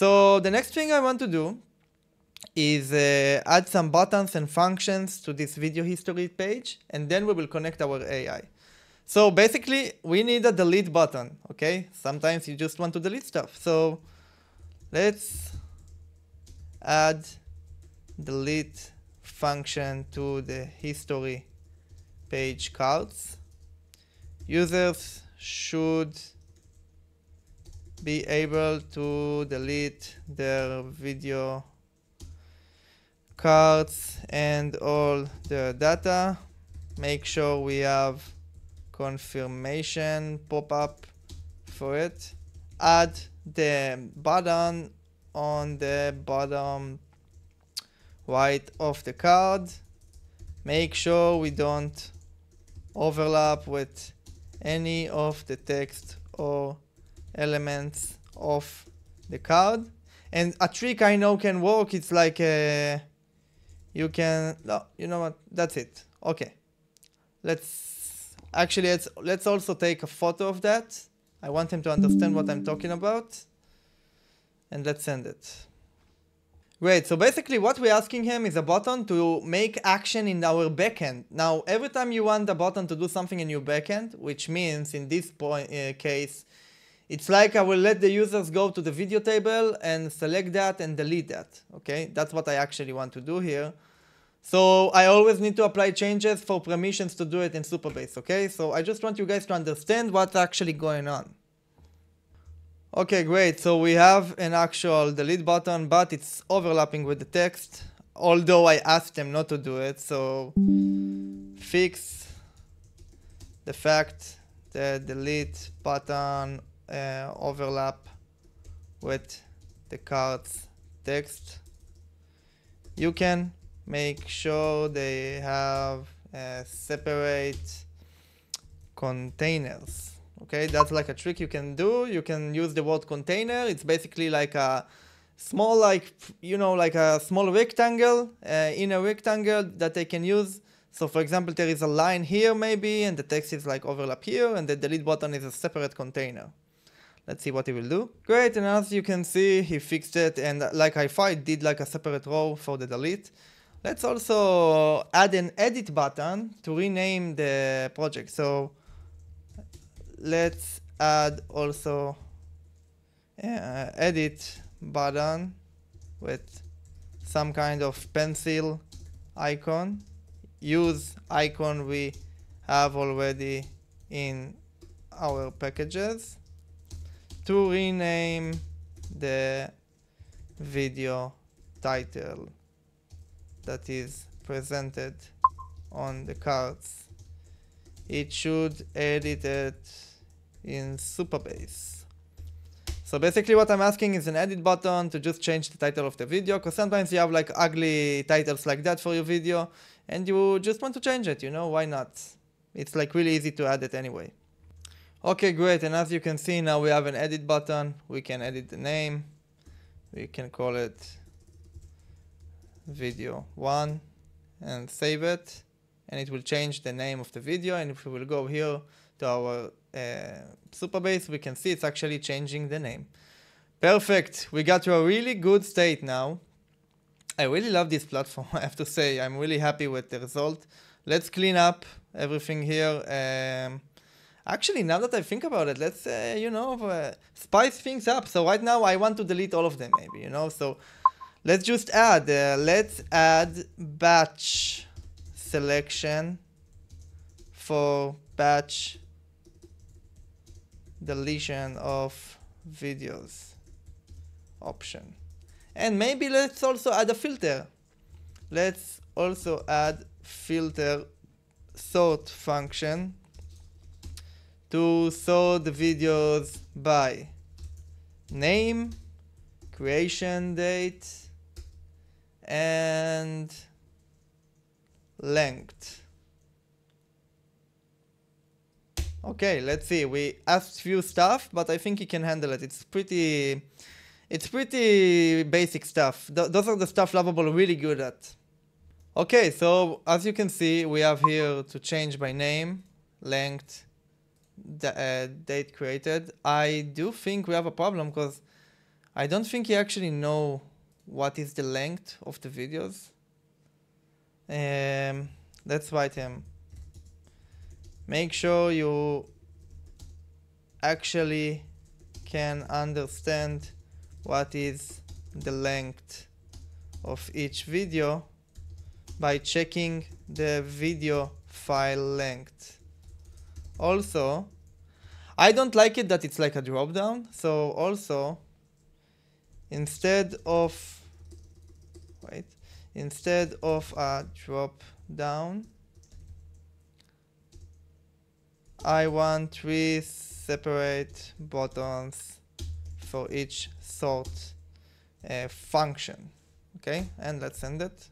So the next thing I want to do is add some buttons and functions to this video history page, and then we will connect our AI. So basically, we need a delete button, okay? Sometimes you just want to delete stuff. So let's add delete function to the history page cards. Users should be able to delete their video cards and all their data. Make sure we have confirmation pop-up for it. Add the button on the bottom right of the card. Make sure we don't overlap with any of the text or elements of the card. And a trick I know can work, it's like you can, no, you know what, that's it. Okay, let's also take a photo of that. I want him to understand what I'm talking about, and let's send it. Great, so basically what we're asking him is a button to make action in our backend. Now, every time you want the button to do something in your backend, which means in this case, it's like I will let the users go to the video table and select that and delete that, okay? That's what I actually want to do here. So I always need to apply changes for permissions to do it in Supabase, okay? So I just want you guys to understand what's actually going on. Okay, great. So we have an actual delete button, but it's overlapping with the text, although I asked them not to do it. So fix the fact that delete button overlap with the card's text. You can make sure they have separate containers. Okay, that's like a trick you can do. You can use the word container. It's basically like a small, like, you know, like a small rectangle, inner rectangle that they can use. So for example, there is a line here maybe, and the text is like overlap here, and the delete button is a separate container. Let's see what he will do. Great, and as you can see, he fixed it, and like I thought, it did like a separate row for the delete. Let's also add an edit button to rename the project. So let's add also edit button with some kind of pencil icon. Use icon we have already in our packages to rename the video title that is presented on the cards. It should edit it in Supabase. So basically what I'm asking is an edit button to just change the title of the video, because sometimes you have like ugly titles like that for your video and you just want to change it, you know, why not? It's like really easy to add it anyway. Okay, great, and as you can see now we have an edit button. We can edit the name. We can call it video 1 and save it, and it will change the name of the video. And if we will go here to our Supabase, we can see it's actually changing the name. Perfect, we got to a really good state now. I really love this platform, I have to say. I'm really happy with the result. Let's clean up everything here. Actually, now that I think about it, let's, you know, spice things up. So right now I want to delete all of them maybe, you know. So let's just add, let's add batch selection for batch deletion of videos option. And maybe let's also add a filter. Let's also add filter sort function to sort the videos by name, creation date, and length. Okay, let's see. We asked few stuff, but I think he can handle it. It's pretty basic stuff. Those are the stuff Lovable really good at. Okay, so as you can see, we have here to change by name, length, date created. I do think we have a problem because I don't think he actually know what is the length of the videos. Let's write him. Make sure you actually can understand what is the length of each video by checking the video file length. Also, I don't like it that it's like a drop down, so also instead of a drop down, I want 3 separate buttons for each sort function. Okay, and let's send it.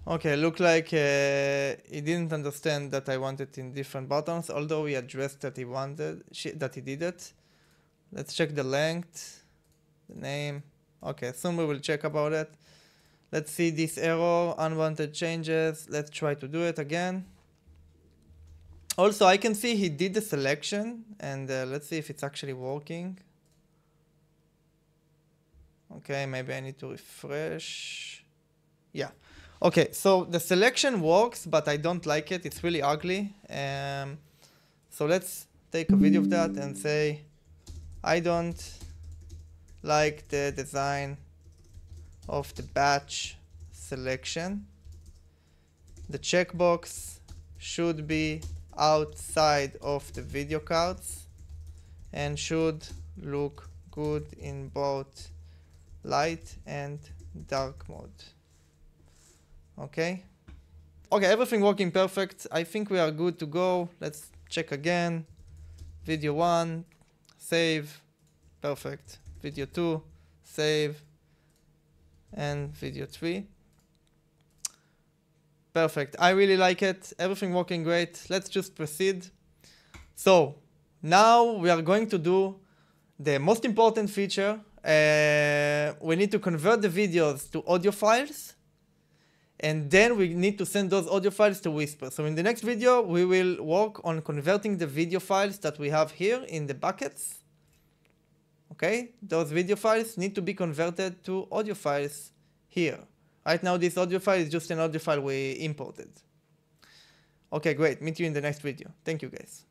Okay, look like he didn't understand that I wanted in different buttons, although we addressed that he did it. Let's check the length, the name. Okay, soon we will check about it. Let's see this error, unwanted changes. Let's try to do it again. Also, I can see he did the selection, and let's see if it's actually working. Okay, maybe I need to refresh. Yeah. Okay, so the selection works, but I don't like it. It's really ugly. So let's take a video of that and say, I don't like the design of the batch selection. The checkbox should be outside of the video cards and should look good in both light and dark mode. Okay, everything working perfect. I think we are good to go. Let's check again. Video 1, save, perfect. Video 2, save, and video 3. Perfect, I really like it. Everything working great. Let's just proceed. So now we are going to do the most important feature. We need to convert the videos to audio files, and then we need to send those audio files to Whisper. So in the next video, we will work on converting the video files that we have here in the buckets. Okay, those video files need to be converted to audio files here. Right now, this audio file is just an audio file we imported. Okay, great. Meet you in the next video. Thank you, guys.